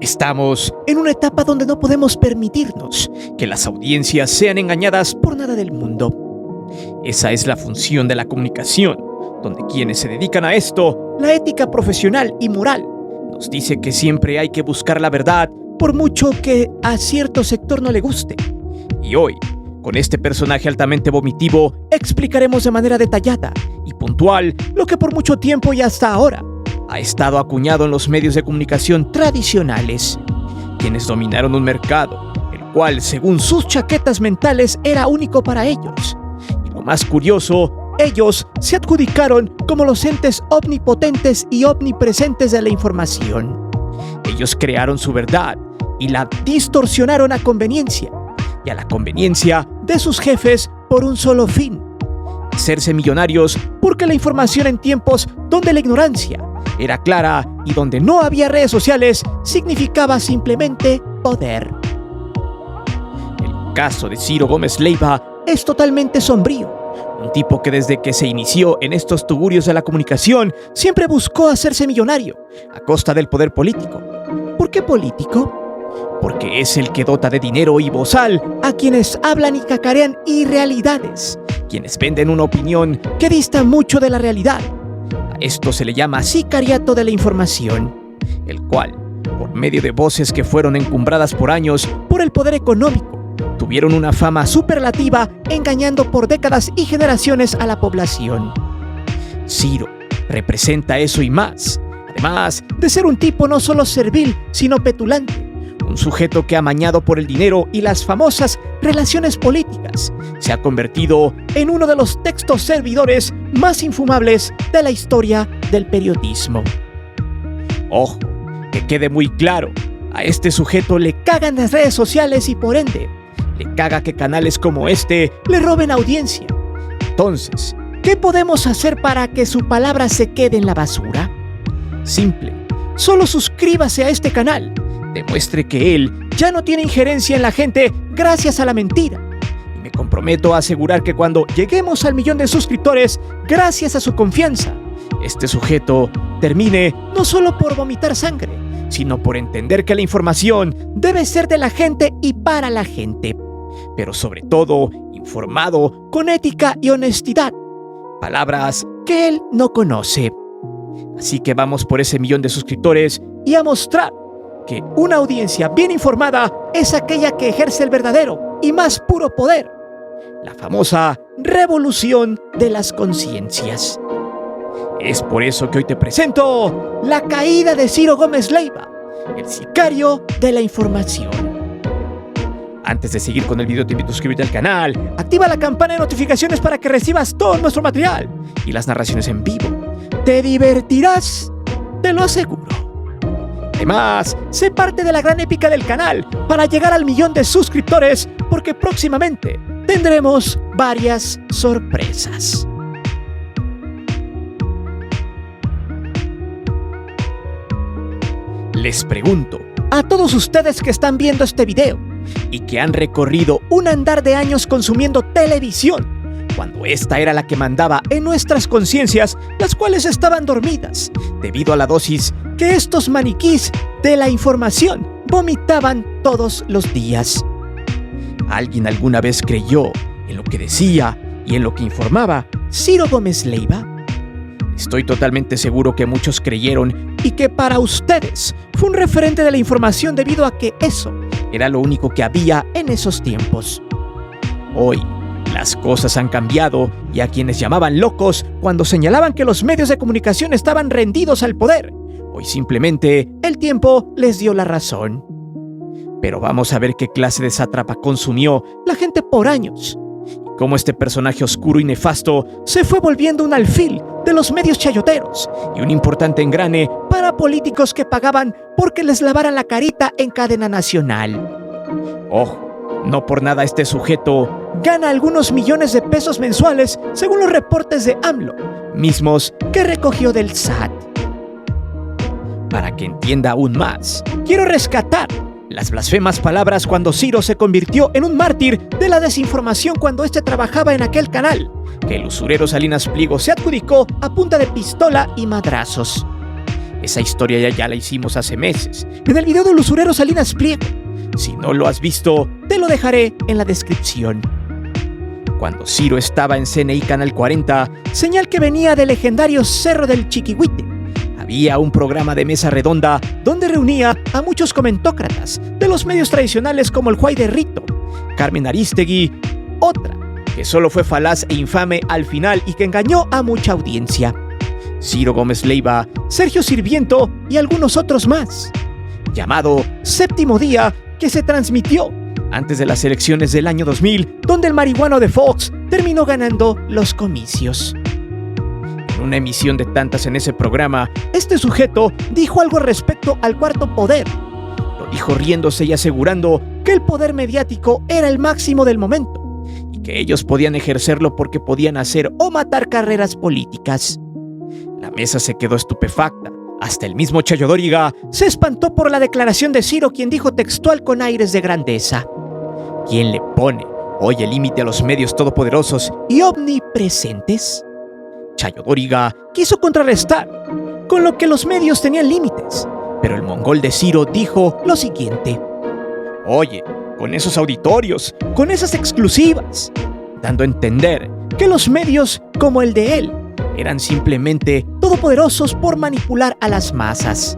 Estamos en una etapa donde no podemos permitirnos que las audiencias sean engañadas por nada del mundo. Esa es la función de la comunicación, donde quienes se dedican a esto, la ética profesional y moral, nos dice que siempre hay que buscar la verdad, por mucho que a cierto sector no le guste. Y hoy, con este personaje altamente vomitivo, explicaremos de manera detallada y puntual lo que por mucho tiempo y hasta ahora ha estado acuñado en los medios de comunicación tradicionales, quienes dominaron un mercado, el cual, según sus chaquetas mentales, era único para ellos. Y lo más curioso, ellos se adjudicaron como los entes omnipotentes y omnipresentes de la información. Ellos crearon su verdad y la distorsionaron a conveniencia, y a la conveniencia de sus jefes por un solo fin: hacerse millonarios, porque la información en tiempos donde la ignorancia era clara y donde no había redes sociales significaba simplemente poder. El caso de Ciro Gómez Leiva es totalmente sombrío. Un tipo que desde que se inició en estos tugurios de la comunicación siempre buscó hacerse millonario a costa del poder político. ¿Por qué político? Porque es el que dota de dinero y bozal a quienes hablan y cacarean irrealidades, quienes venden una opinión que dista mucho de la realidad. A esto se le llama sicariato de la información, el cual, por medio de voces que fueron encumbradas por años por el poder económico, tuvieron una fama superlativa, engañando por décadas y generaciones a la población. Ciro representa eso y más, además de ser un tipo no solo servil, sino petulante. Un sujeto que, amañado por el dinero y las famosas relaciones políticas, se ha convertido en uno de los textos servidores más infumables de la historia del periodismo. Ojo, que quede muy claro, a este sujeto le cagan las redes sociales y por ende, le caga que canales como este le roben audiencia. Entonces, ¿qué podemos hacer para que su palabra se quede en la basura? Simple, solo suscríbase a este canal. Demuestre que él ya no tiene injerencia en la gente gracias a la mentira. Y me comprometo a asegurar que cuando lleguemos al 1.000.000 de suscriptores, gracias a su confianza, este sujeto termine no solo por vomitar sangre, sino por entender que la información debe ser de la gente y para la gente. Pero sobre todo, informado con ética y honestidad. Palabras que él no conoce. Así que vamos por ese 1.000.000 de suscriptores y a mostrar que una audiencia bien informada es aquella que ejerce el verdadero y más puro poder, la famosa revolución de las conciencias. Es por eso que hoy te presento la caída de Ciro Gómez Leiva, el sicario de la información. Antes de seguir con el video, te invito a suscribirte al canal, activa la campana de notificaciones para que recibas todo nuestro material y las narraciones en vivo. Te divertirás, te lo aseguro. Además, sé parte de la gran épica del canal para llegar al 1.000.000 de suscriptores, porque próximamente tendremos varias sorpresas. Les pregunto a todos ustedes que están viendo este video y que han recorrido un andar de años consumiendo televisión, cuando esta era la que mandaba en nuestras conciencias, las cuales estaban dormidas debido a la dosis que estos maniquís de la información vomitaban todos los días. ¿Alguien alguna vez creyó en lo que decía y en lo que informaba Ciro Gómez Leiva? Estoy totalmente seguro que muchos creyeron y que para ustedes fue un referente de la información debido a que eso era lo único que había en esos tiempos. Hoy, las cosas han cambiado y a quienes llamaban locos cuando señalaban que los medios de comunicación estaban rendidos al poder, hoy simplemente el tiempo les dio la razón. Pero vamos a ver qué clase de sátrapa consumió la gente por años y cómo este personaje oscuro y nefasto se fue volviendo un alfil de los medios chayoteros y un importante engrane para políticos que pagaban porque les lavaran la carita en cadena nacional. Ojo, no por nada este sujeto gana algunos millones de pesos mensuales según los reportes de AMLO, mismos que recogió del SAT. Para que entienda aún más, quiero rescatar las blasfemas palabras cuando Ciro se convirtió en un mártir de la desinformación cuando este trabajaba en aquel canal, que el usurero Salinas Pliego se adjudicó a punta de pistola y madrazos. Esa historia ya la hicimos hace meses, en el video del usurero Salinas Pliego. Si no lo has visto, te lo dejaré en la descripción. Cuando Ciro estaba en CNI Canal 40, señal que venía del legendario Cerro del Chiquihuite, había un programa de mesa redonda donde reunía a muchos comentócratas de los medios tradicionales como el Juay de Rito, Carmen Aristegui, otra que solo fue falaz e infame al final y que engañó a mucha audiencia, Ciro Gómez Leiva, Sergio Sirviento y algunos otros más, llamado Séptimo Día, que se transmitió antes de las elecciones del año 2000, donde el marihuano de Fox terminó ganando los comicios. En una emisión de tantas en ese programa, este sujeto dijo algo respecto al cuarto poder. Lo dijo riéndose y asegurando que el poder mediático era el máximo del momento y que ellos podían ejercerlo porque podían hacer o matar carreras políticas. La mesa se quedó estupefacta. Hasta el mismo Chayo Doriga se espantó por la declaración de Ciro, quien dijo textual con aires de grandeza: ¿quién le pone hoy el límite a los medios todopoderosos y omnipresentes? Chayo Doriga quiso contrarrestar con lo que los medios tenían límites, pero el mongol de Ciro dijo lo siguiente: oye, con esos auditorios, con esas exclusivas, dando a entender que los medios como el de él eran simplemente todopoderosos por manipular a las masas.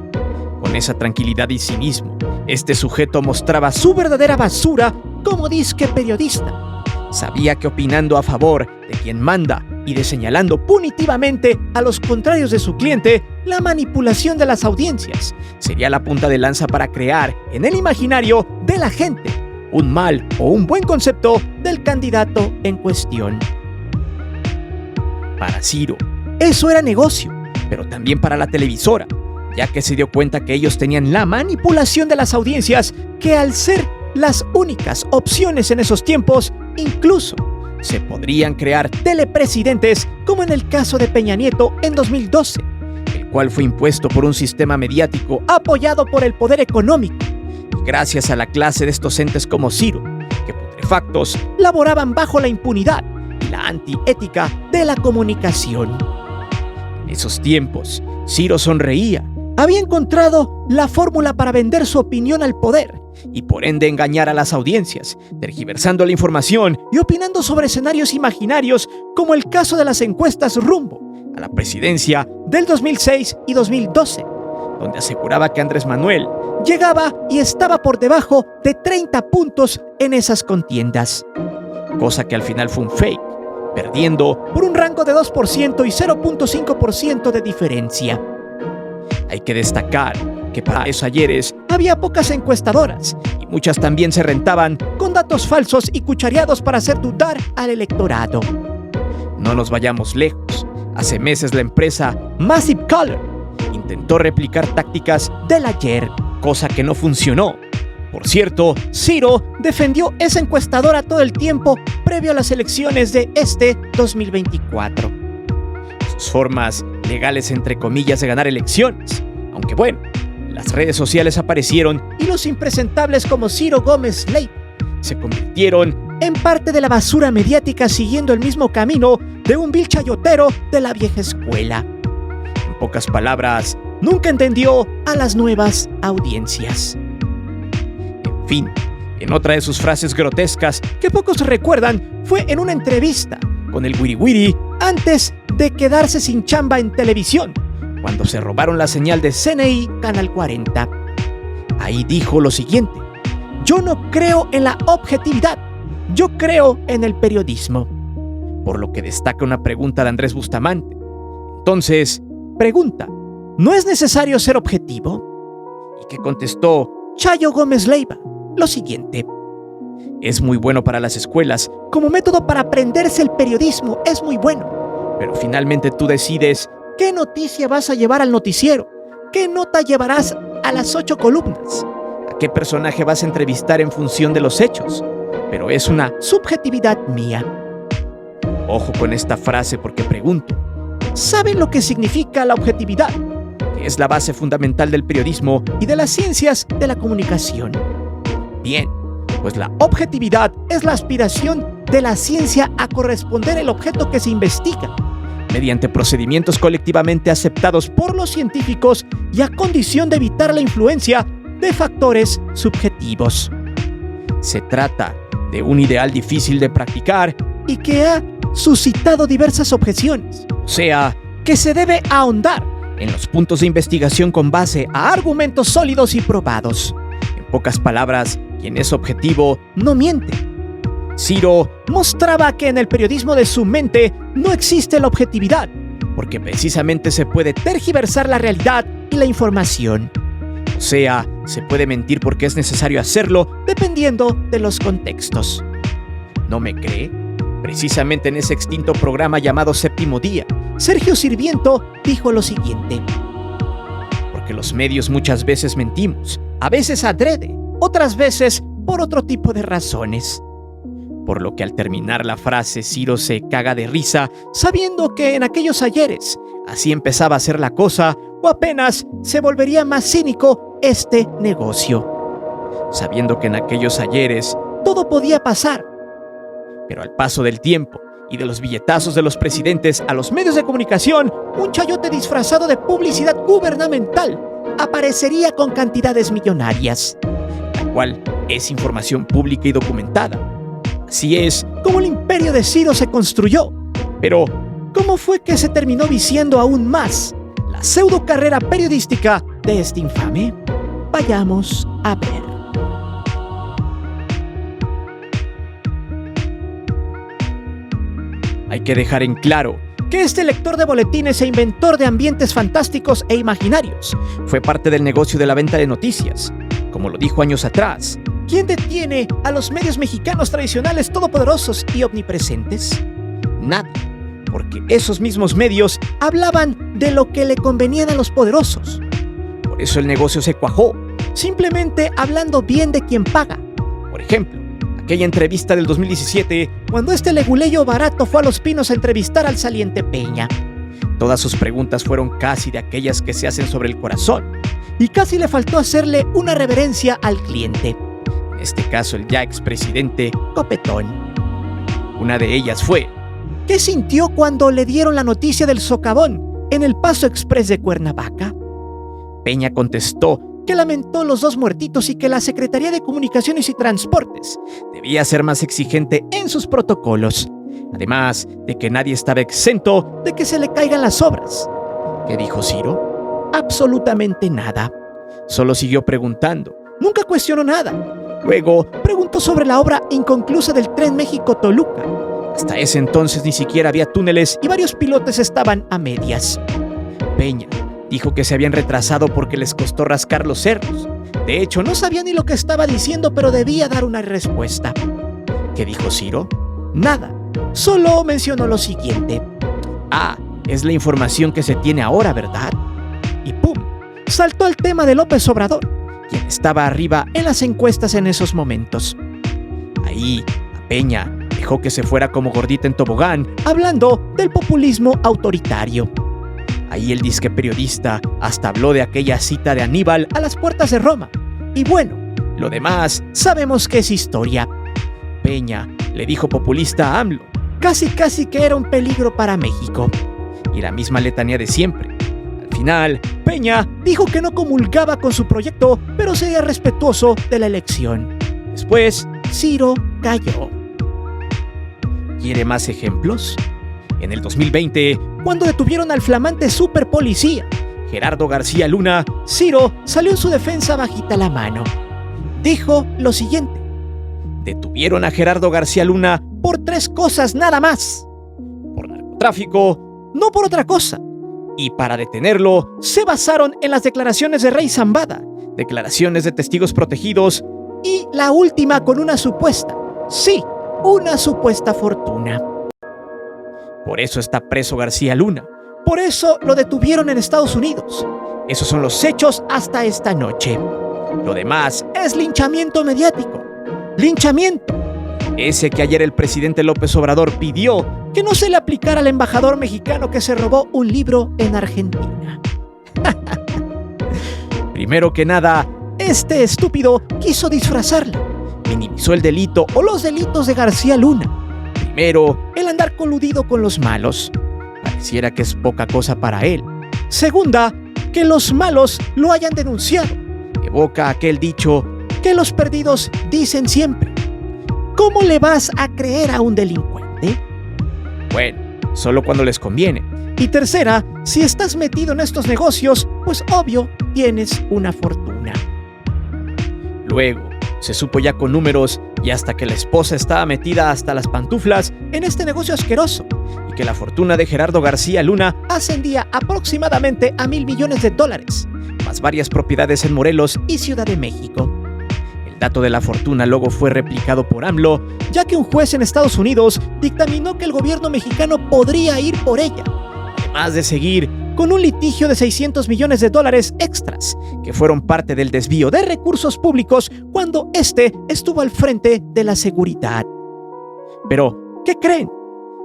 Con esa tranquilidad y cinismo, este sujeto mostraba su verdadera basura como disque periodista. Sabía que opinando a favor de quien manda y de señalando punitivamente a los contrarios de su cliente, la manipulación de las audiencias sería la punta de lanza para crear en el imaginario de la gente un mal o un buen concepto del candidato en cuestión. Para Ciro, eso era negocio, pero también para la televisora, ya que se dio cuenta que ellos tenían la manipulación de las audiencias, que al ser las únicas opciones en esos tiempos, incluso se podrían crear telepresidentes, como en el caso de Peña Nieto en 2012, el cual fue impuesto por un sistema mediático apoyado por el poder económico, y gracias a la clase de estos entes como Ciro, que putrefactos laboraban bajo la impunidad y la antiética de la comunicación. En esos tiempos, Ciro sonreía. Había encontrado la fórmula para vender su opinión al poder y por ende engañar a las audiencias, tergiversando la información y opinando sobre escenarios imaginarios, como el caso de las encuestas rumbo a la presidencia del 2006 y 2012, donde aseguraba que Andrés Manuel llegaba y estaba por debajo de 30 puntos en esas contiendas, cosa que al final fue un fake, perdiendo por un rango de 2% y 0.5% de diferencia. Hay que destacar que para esos ayeres había pocas encuestadoras y muchas también se rentaban con datos falsos y cuchareados para hacer dudar al electorado. No nos vayamos lejos. Hace meses la empresa Massive Color intentó replicar tácticas del ayer, cosa que no funcionó. Por cierto, Ciro defendió esa encuestadora todo el tiempo previo a las elecciones de este 2024. Sus formas legales entre comillas de ganar elecciones, aunque bueno, las redes sociales aparecieron y los impresentables como Ciro Gómez Leiva se convirtieron en parte de la basura mediática, siguiendo el mismo camino de un vil chayotero de la vieja escuela. En pocas palabras, nunca entendió a las nuevas audiencias. En fin, en otra de sus frases grotescas que pocos recuerdan fue en una entrevista con el Wiri Wiri antes de quedarse sin chamba en televisión, cuando se robaron la señal de CNI Canal 40. Ahí dijo lo siguiente: yo no creo en la objetividad, yo creo en el periodismo. Por lo que destaca una pregunta de Andrés Bustamante. Entonces, pregunta: ¿no es necesario ser objetivo? Y que contestó Chayo Gómez Leiva lo siguiente: es muy bueno para las escuelas, como método para aprenderse el periodismo es muy bueno, pero finalmente tú decides qué noticia vas a llevar al noticiero, qué nota llevarás a las 8 columnas, a qué personaje vas a entrevistar en función de los hechos, pero es una subjetividad mía. Ojo con esta frase porque pregunto, ¿saben lo que significa la objetividad? Que es la base fundamental del periodismo y de las ciencias de la comunicación. Bien, pues la objetividad es la aspiración de la ciencia a corresponder el objeto que se investiga, mediante procedimientos colectivamente aceptados por los científicos y a condición de evitar la influencia de factores subjetivos. Se trata de un ideal difícil de practicar y que ha suscitado diversas objeciones, o sea, que se debe ahondar en los puntos de investigación con base a argumentos sólidos y probados. En pocas palabras, quien es objetivo no miente. Ciro mostraba que en el periodismo de su mente no existe la objetividad, porque precisamente se puede tergiversar la realidad y la información. O sea, se puede mentir porque es necesario hacerlo dependiendo de los contextos. ¿No me cree? Precisamente en ese extinto programa llamado Séptimo Día, Sergio Sirviento dijo lo siguiente: porque los medios muchas veces mentimos, a veces adrede, otras veces por otro tipo de razones. Por lo que al terminar la frase, Ciro se caga de risa, sabiendo que en aquellos ayeres así empezaba a ser la cosa, o apenas se volvería más cínico este negocio. Sabiendo que en aquellos ayeres todo podía pasar. Pero al paso del tiempo y de los billetazos de los presidentes a los medios de comunicación, un chayote disfrazado de publicidad gubernamental aparecería con cantidades millonarias, la cual es información pública y documentada. Así es como el imperio de Ciro se construyó. Pero, ¿cómo fue que se terminó viciando aún más la pseudo carrera periodística de este infame? Vayamos a ver. Hay que dejar en claro que este lector de boletines e inventor de ambientes fantásticos e imaginarios fue parte del negocio de la venta de noticias. Como lo dijo años atrás, ¿quién detiene a los medios mexicanos tradicionales todopoderosos y omnipresentes? Nadie, porque esos mismos medios hablaban de lo que le convenían a los poderosos. Por eso el negocio se cuajó, simplemente hablando bien de quien paga. Por ejemplo, aquella entrevista del 2017, cuando este leguleyo barato fue a Los Pinos a entrevistar al saliente Peña. Todas sus preguntas fueron casi de aquellas que se hacen sobre el corazón, y casi le faltó hacerle una reverencia al cliente, en este caso el ya expresidente Copetón. Una de ellas fue: ¿qué sintió cuando le dieron la noticia del socavón en el Paso Express de Cuernavaca? Peña contestó que lamentó los 2 muertitos y que la Secretaría de Comunicaciones y Transportes debía ser más exigente en sus protocolos, además de que nadie estaba exento de que se le caigan las obras. ¿Qué dijo Ciro? Absolutamente nada. Solo siguió preguntando, nunca cuestionó nada. Luego preguntó sobre la obra inconclusa del Tren México-Toluca. Hasta ese entonces ni siquiera había túneles y varios pilotes estaban a medias. Peña dijo que se habían retrasado porque les costó rascar los cerros. De hecho, no sabía ni lo que estaba diciendo, pero debía dar una respuesta. ¿Qué dijo Ciro? Nada. Solo mencionó lo siguiente: ah, es la información que se tiene ahora, ¿verdad? Y ¡pum! Saltó el tema de López Obrador, quien estaba arriba en las encuestas en esos momentos. Ahí, a Peña dejó que se fuera como gordita en tobogán, hablando del populismo autoritario. Ahí el disque periodista hasta habló de aquella cita de Aníbal a las puertas de Roma. Y bueno, lo demás sabemos que es historia. Peña le dijo populista a AMLO, casi que era un peligro para México. Y la misma letanía de siempre. Al final, Peña dijo que no comulgaba con su proyecto, pero sería respetuoso de la elección. Después, Ciro cayó. ¿Quiere más ejemplos? En el 2020, cuando detuvieron al flamante superpolicía Gerardo García Luna, Ciro salió en su defensa bajita la mano. Dijo lo siguiente: detuvieron a Gerardo García Luna por 3 cosas nada más. Por narcotráfico, no por otra cosa. Y para detenerlo, se basaron en las declaraciones de Rey Zambada, declaraciones de testigos protegidos y la última con una supuesta fortuna. Por eso está preso García Luna. Por eso lo detuvieron en Estados Unidos. Esos son los hechos hasta esta noche. Lo demás es linchamiento mediático. Linchamiento. Ese que ayer el presidente López Obrador pidió que no se le aplicara al embajador mexicano que se robó un libro en Argentina. Primero que nada, este estúpido quiso disfrazarla. Minimizó el delito o los delitos de García Luna. Primero, el andar coludido con los malos. pareciera que es poca cosa para él. Segunda, que los malos lo hayan denunciado. Evoca aquel dicho que los perdidos dicen siempre. ¿Cómo le vas a creer a un delincuente? Bueno, solo cuando les conviene. Y tercera, si estás metido en estos negocios, pues obvio, tienes una fortuna. Luego, se supo ya con números y hasta que la esposa estaba metida hasta las pantuflas en este negocio asqueroso y que la fortuna de Gerardo García Luna ascendía aproximadamente a $1,000 millones, más varias propiedades en Morelos y Ciudad de México. El dato de la fortuna luego fue replicado por AMLO, ya que un juez en Estados Unidos dictaminó que el gobierno mexicano podría ir por ella, además de seguir con un litigio de $600 millones extras, que fueron parte del desvío de recursos públicos cuando este estuvo al frente de la seguridad. Pero, ¿qué creen?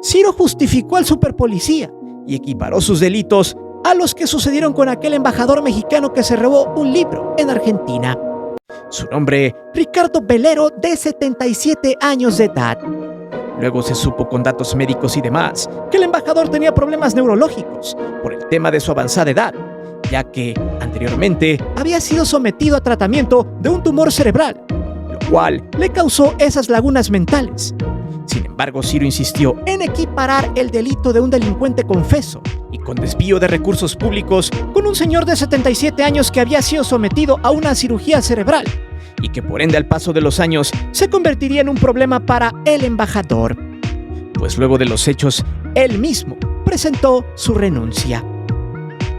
Ciro justificó al superpolicía y equiparó sus delitos a los que sucedieron con aquel embajador mexicano que se robó un libro en Argentina. Su nombre, Ricardo Velero, de 77 años de edad. Luego se supo con datos médicos y demás que el embajador tenía problemas neurológicos por el tema de su avanzada edad, ya que anteriormente había sido sometido a tratamiento de un tumor cerebral, lo cual le causó esas lagunas mentales. Sin embargo, Ciro insistió en equiparar el delito de un delincuente confeso y con desvío de recursos públicos con un señor de 77 años que había sido sometido a una cirugía cerebral y que por ende al paso de los años se convertiría en un problema para el embajador. Pues luego de los hechos, él mismo presentó su renuncia.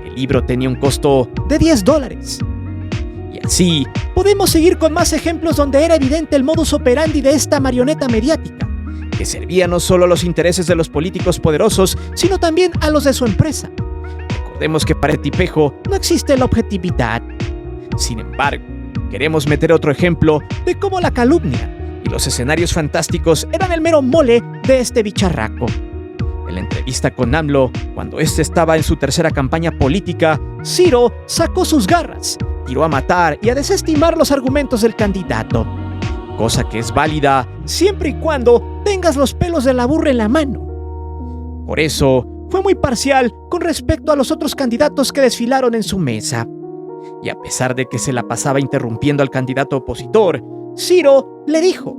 El libro tenía un costo de $10. Y así podemos seguir con más ejemplos donde era evidente el modus operandi de esta marioneta mediática, que servía no solo a los intereses de los políticos poderosos, sino también a los de su empresa. Recordemos que para el tipejo no existe la objetividad. Sin embargo, queremos meter otro ejemplo de cómo la calumnia y los escenarios fantásticos eran el mero mole de este bicharraco. En la entrevista con AMLO, cuando este estaba en su tercera campaña política, Ciro sacó sus garras, tiró a matar y a desestimar los argumentos del candidato. Cosa que es válida siempre y cuando tengas los pelos de la burra en la mano. Por eso, fue muy parcial con respecto a los otros candidatos que desfilaron en su mesa. Y a pesar de que se la pasaba interrumpiendo al candidato opositor, Ciro le dijo: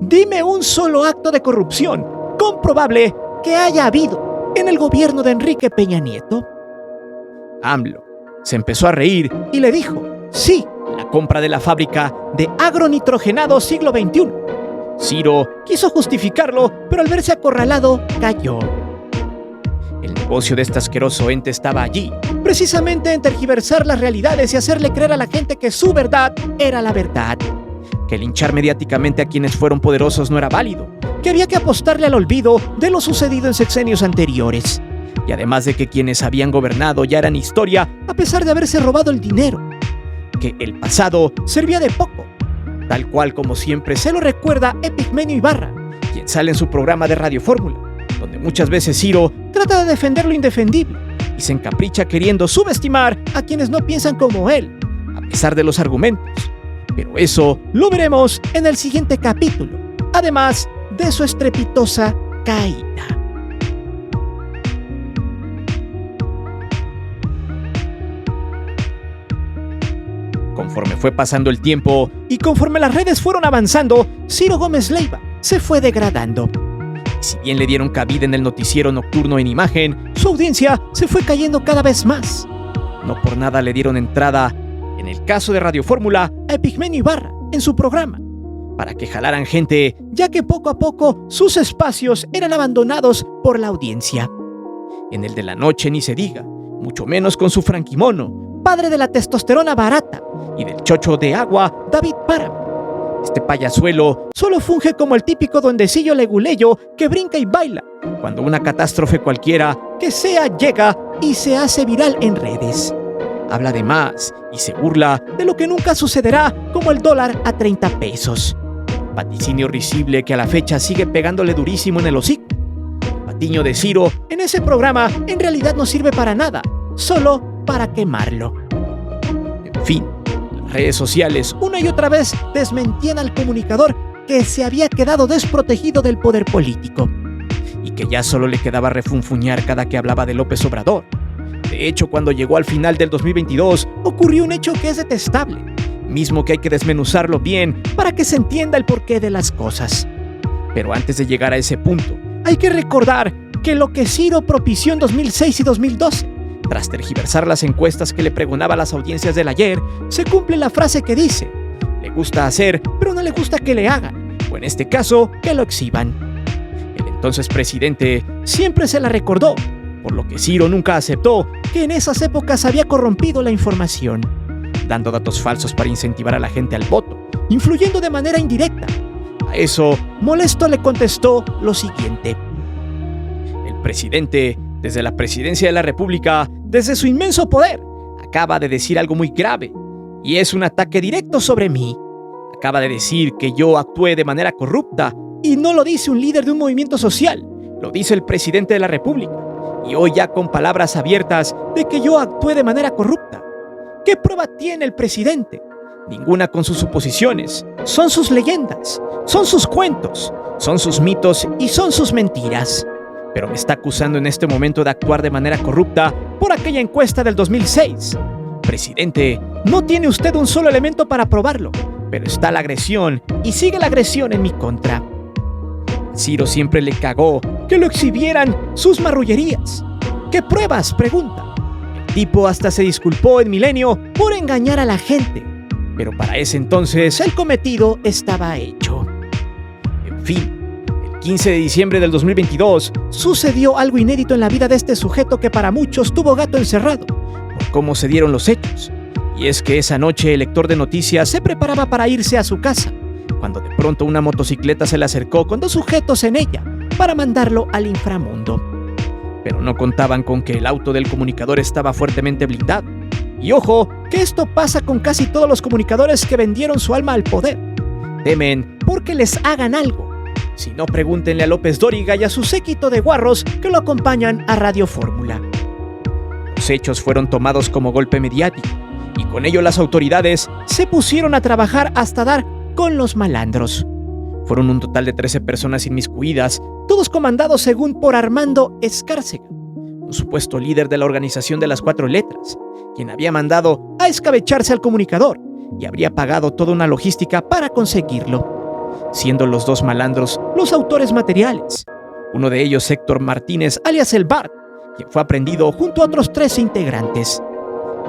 «Dime un solo acto de corrupción comprobable que haya habido en el gobierno de Enrique Peña Nieto». AMLO se empezó a reír y le dijo: «Sí, la compra de la fábrica de agronitrogenado siglo XXI». Ciro quiso justificarlo, pero al verse acorralado, cayó. El negocio de este asqueroso ente estaba allí, precisamente en tergiversar las realidades y hacerle creer a la gente que su verdad era la verdad, que linchar mediáticamente a quienes fueron poderosos no era válido, que había que apostarle al olvido de lo sucedido en sexenios anteriores, y además de que quienes habían gobernado ya eran historia a pesar de haberse robado el dinero, que el pasado servía de poco, tal cual como siempre se lo recuerda Epigmenio Ibarra, quien sale en su programa de Radio Fórmula, donde muchas veces Ciro trata de defender lo indefendible y se encapricha queriendo subestimar a quienes no piensan como él, a pesar de los argumentos. Pero eso lo veremos en el siguiente capítulo, además de su estrepitosa caída. Conforme fue pasando el tiempo y conforme las redes fueron avanzando, Ciro Gómez Leiva se fue degradando. Y si bien le dieron cabida en el noticiero nocturno en imagen, su audiencia se fue cayendo cada vez más. No por nada le dieron entrada, en el caso de Radio Fórmula, a Epigmenio Ibarra en su programa, para que jalaran gente, ya que poco a poco sus espacios eran abandonados por la audiencia. En el de la noche ni se diga, mucho menos con su franquimono, padre de la testosterona barata y del chocho de agua, David Páramo. Este payasuelo solo funge como el típico duendecillo leguleyo que brinca y baila cuando una catástrofe cualquiera que sea llega y se hace viral en redes. Habla de más y se burla de lo que nunca sucederá, como el dólar a 30 pesos. Vaticinio risible que a la fecha sigue pegándole durísimo en el hocico. El patiño de Ciro en ese programa en realidad no sirve para nada, solo para quemarlo. En fin, las redes sociales una y otra vez desmentían al comunicador que se había quedado desprotegido del poder político. y que ya solo le quedaba refunfuñar cada que hablaba de López Obrador. De hecho, cuando llegó al final del 2022, ocurrió un hecho que es detestable, mismo que hay que desmenuzarlo bien para que se entienda el porqué de las cosas. Pero antes de llegar a ese punto, hay que recordar que lo que Ciro propició en 2006 y 2012, tras tergiversar las encuestas que le pregonaba a las audiencias del ayer, se cumple la frase que dice: le gusta hacer, pero no le gusta que le hagan, o en este caso, que lo exhiban. El entonces presidente siempre se la recordó, por lo que Ciro nunca aceptó que en esas épocas había corrompido la información, dando datos falsos para incentivar a la gente al voto, influyendo de manera indirecta. A eso, molesto le contestó lo siguiente: el presidente, desde la presidencia de la República, desde su inmenso poder, acaba de decir algo muy grave, y es un ataque directo sobre mí. Acaba de decir que yo actué de manera corrupta, y no lo dice un líder de un movimiento social, lo dice el presidente de la República, y hoy ya con palabras abiertas de que yo actué de manera corrupta. ¿Qué prueba tiene el presidente? Ninguna con sus suposiciones. Son sus leyendas, son sus cuentos, son sus mitos y son sus mentiras. Pero me está acusando en este momento de actuar de manera corrupta por aquella encuesta del 2006. Presidente, no tiene usted un solo elemento para probarlo, pero está la agresión y sigue la agresión en mi contra. Ciro siempre le cagó que lo exhibieran sus marrullerías. ¿Qué pruebas?, pregunta. El tipo hasta se disculpó en Milenio por engañar a la gente, pero para ese entonces el cometido estaba hecho. En fin, el 15 de diciembre del 2022 sucedió algo inédito en la vida de este sujeto que para muchos tuvo gato encerrado, por cómo se dieron los hechos. Y es que esa noche el lector de noticias se preparaba para irse a su casa, cuando de pronto una motocicleta se le acercó con dos sujetos en ella para mandarlo al inframundo. Pero no contaban con que el auto del comunicador estaba fuertemente blindado. Y ojo, que esto pasa con casi todos los comunicadores que vendieron su alma al poder. Temen porque les hagan algo. Si no, pregúntenle a López Dóriga y a su séquito de guarros que lo acompañan a Radio Fórmula. Los hechos fueron tomados como golpe mediático, y con ello las autoridades se pusieron a trabajar hasta dar con los malandros. Fueron un total de 13 personas inmiscuidas, todos comandados según por Armando Escárcega, un supuesto líder de la organización de las 4 letras, quien había mandado a escabecharse al comunicador y habría pagado toda una logística para conseguirlo, siendo los 2 malandros los autores materiales. Uno de ellos, Héctor Martínez, alias el Bart, quien fue aprehendido junto a otros 13 integrantes.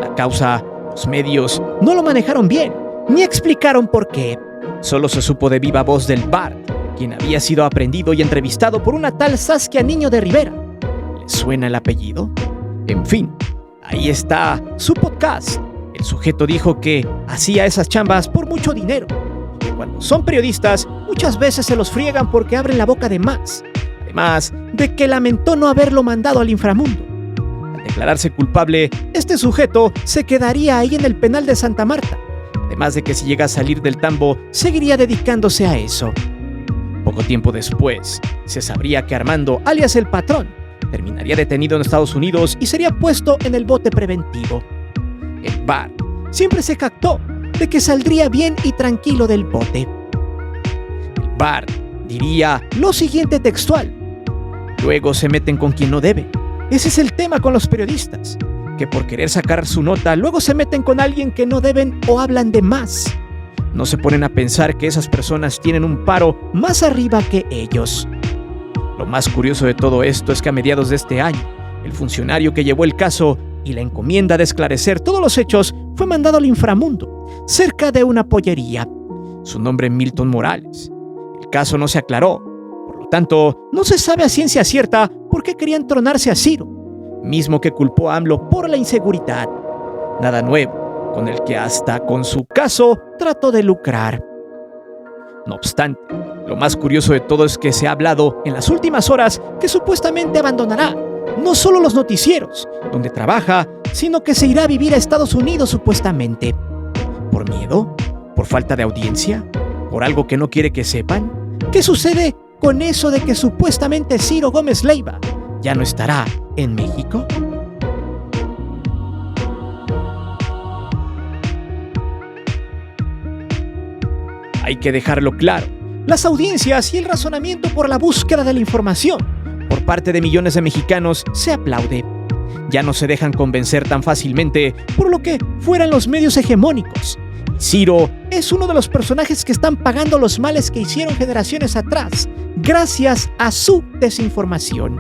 La causa, los medios no lo manejaron bien, ni explicaron por qué. Solo se supo de viva voz del Bart, quien había sido aprehendido y entrevistado por una tal Saskia Niño de Rivera. ¿Le suena el apellido? En fin, ahí está su podcast. El sujeto dijo que hacía esas chambas por mucho dinero, y que cuando son periodistas muchas veces se los friegan porque abren la boca de más. Además de que lamentó no haberlo mandado al inframundo. Al declararse culpable, este sujeto se quedaría ahí en el penal de Santa Marta. Además de que si llega a salir del tambo, seguiría dedicándose a eso. Poco tiempo después, se sabría que Armando, alias el Patrón, terminaría detenido en Estados Unidos y sería puesto en el bote preventivo. El Bart siempre se jactó de que saldría bien y tranquilo del bote. El Bart diría lo siguiente textual: luego se meten con quien no debe. Ese es el tema con los periodistas, que por querer sacar su nota, luego se meten con alguien que no deben o hablan de más. No se ponen a pensar que esas personas tienen un paro más arriba que ellos. Lo más curioso de todo esto es que a mediados de este año, el funcionario que llevó el caso y la encomienda de esclarecer todos los hechos fue mandado al inframundo, cerca de una pollería. Su nombre es Milton Morales. El caso no se aclaró, por lo tanto, no se sabe a ciencia cierta por qué querían tronarse a Ciro, mismo que culpó a AMLO por la inseguridad. Nada nuevo, con el que hasta con su caso trató de lucrar. No obstante, lo más curioso de todo es que se ha hablado en las últimas horas que supuestamente abandonará no solo los noticieros, donde trabaja, sino que se irá a vivir a Estados Unidos supuestamente. ¿Por miedo? ¿Por falta de audiencia? ¿Por algo que no quiere que sepan? ¿Qué sucede con eso de que supuestamente Ciro Gómez Leiva ya no estará en México? Hay que dejarlo claro, las audiencias y el razonamiento por la búsqueda de la información, por parte de millones de mexicanos se aplaude. Ya no se dejan convencer tan fácilmente por lo que fueran los medios hegemónicos. Ciro es uno de los personajes que están pagando los males que hicieron generaciones atrás, gracias a su desinformación,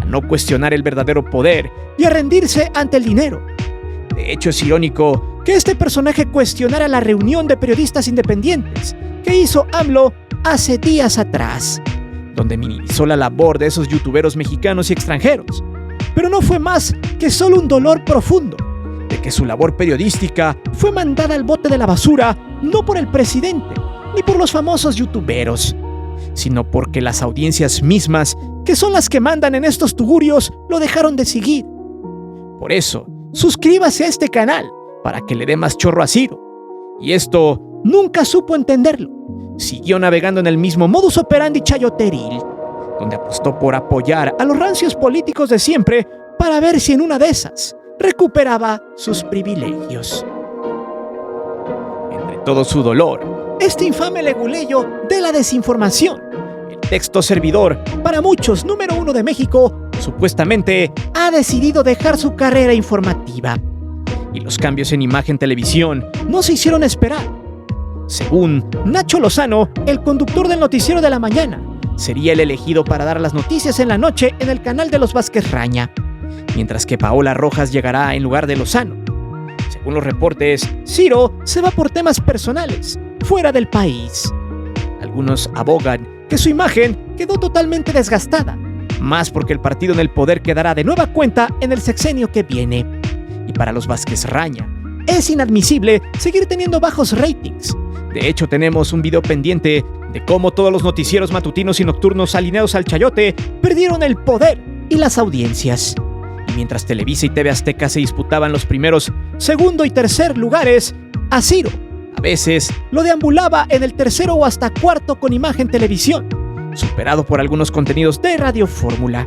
a no cuestionar el verdadero poder y a rendirse ante el dinero. De hecho, es irónico que este personaje cuestionara la reunión de periodistas independientes que hizo AMLO hace días atrás, donde minimizó la labor de esos youtuberos mexicanos y extranjeros. Pero no fue más que solo un dolor profundo de que su labor periodística fue mandada al bote de la basura no por el presidente ni por los famosos youtuberos, sino porque las audiencias mismas, que son las que mandan en estos tugurios, lo dejaron de seguir. Por eso, suscríbase a este canal para que le dé más chorro a Ciro. Y esto nunca supo entenderlo. Siguió navegando en el mismo modus operandi chayoteril, donde apostó por apoyar a los rancios políticos de siempre para ver si en una de esas recuperaba sus privilegios. Entre todo su dolor, este infame leguleyo de la desinformación, el texto servidor para muchos número 1 de México, supuestamente ha decidido dejar su carrera informativa. Y los cambios en Imagen Televisión no se hicieron esperar. Según Nacho Lozano, el conductor del noticiero de la mañana, sería el elegido para dar las noticias en la noche en el canal de los Vázquez Raña, mientras que Paola Rojas llegará en lugar de Lozano. Según los reportes, Ciro se va por temas personales, fuera del país. Algunos abogan que su imagen quedó totalmente desgastada, más porque el partido en el poder quedará de nueva cuenta en el sexenio que viene. Y para los Vázquez Raña, es inadmisible seguir teniendo bajos ratings. De hecho, tenemos un video pendiente de cómo todos los noticieros matutinos y nocturnos alineados al chayote perdieron el poder y las audiencias. Y mientras Televisa y TV Azteca se disputaban los primeros, segundo y tercer lugares, a Ciro a veces lo deambulaba en el tercero o hasta cuarto con Imagen Televisión, superado por algunos contenidos de Radio Fórmula.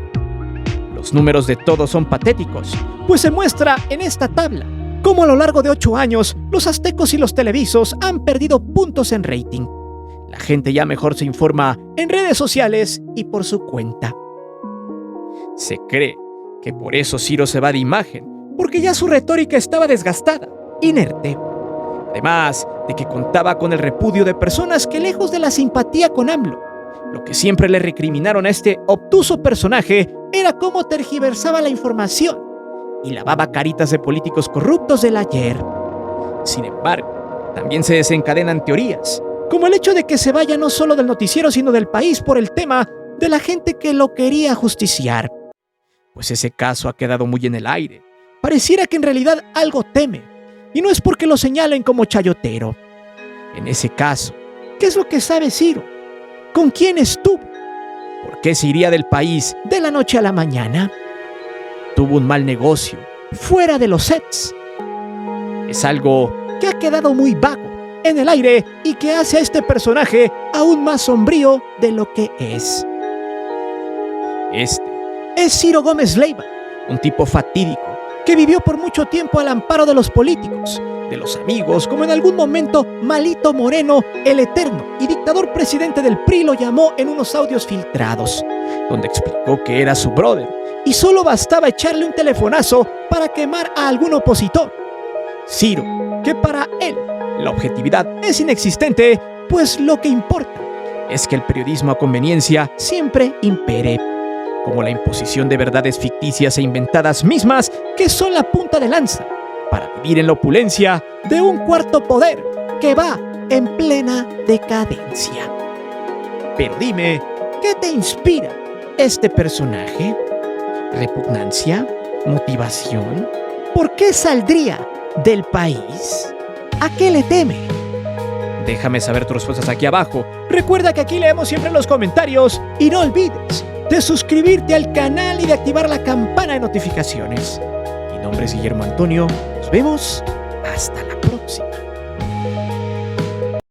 Los números de todos son patéticos, pues se muestra en esta tabla cómo a lo largo de 8 años los aztecos y los televisos han perdido puntos en rating. La gente ya mejor se informa en redes sociales y por su cuenta. Se cree que por eso Ciro se va de Imagen, porque ya su retórica estaba desgastada, inerte. Además de que contaba con el repudio de personas que, lejos de la simpatía con AMLO, lo que siempre le recriminaron a este obtuso personaje era cómo tergiversaba la información y lavaba caritas de políticos corruptos del ayer. Sin embargo, también se desencadenan teorías, como el hecho de que se vaya no solo del noticiero sino del país por el tema de la gente que lo quería ajusticiar. Pues ese caso ha quedado muy en el aire. Pareciera que en realidad algo teme, y no es porque lo señalen como chayotero. En ese caso, ¿qué es lo que sabe Ciro? ¿Con quién estuvo? ¿Por qué se iría del país de la noche a la mañana? ¿Tuvo un mal negocio fuera de los sets? Es algo que ha quedado muy vago en el aire y que hace a este personaje aún más sombrío de lo que es. Este es Ciro Gómez Leiva, un tipo fatídico que vivió por mucho tiempo al amparo de los políticos, de los amigos, como en algún momento Malito Moreno, el eterno y dictador presidente del PRI, lo llamó en unos audios filtrados, donde explicó que era su brother y solo bastaba echarle un telefonazo para quemar a algún opositor. Ciro, que para él la objetividad es inexistente, pues lo que importa es que el periodismo a conveniencia siempre impere, como la imposición de verdades ficticias e inventadas mismas que son la punta de lanza para vivir en la opulencia de un cuarto poder que va en plena decadencia. Pero dime, ¿qué te inspira este personaje? ¿Repugnancia? ¿Motivación? ¿Por qué saldría del país? ¿A qué le teme? Déjame saber tus respuestas aquí abajo. Recuerda que aquí leemos siempre los comentarios y no olvides de suscribirte al canal y de activar la campana de notificaciones. Mi nombre es Guillermo Antonio. Nos vemos hasta la próxima.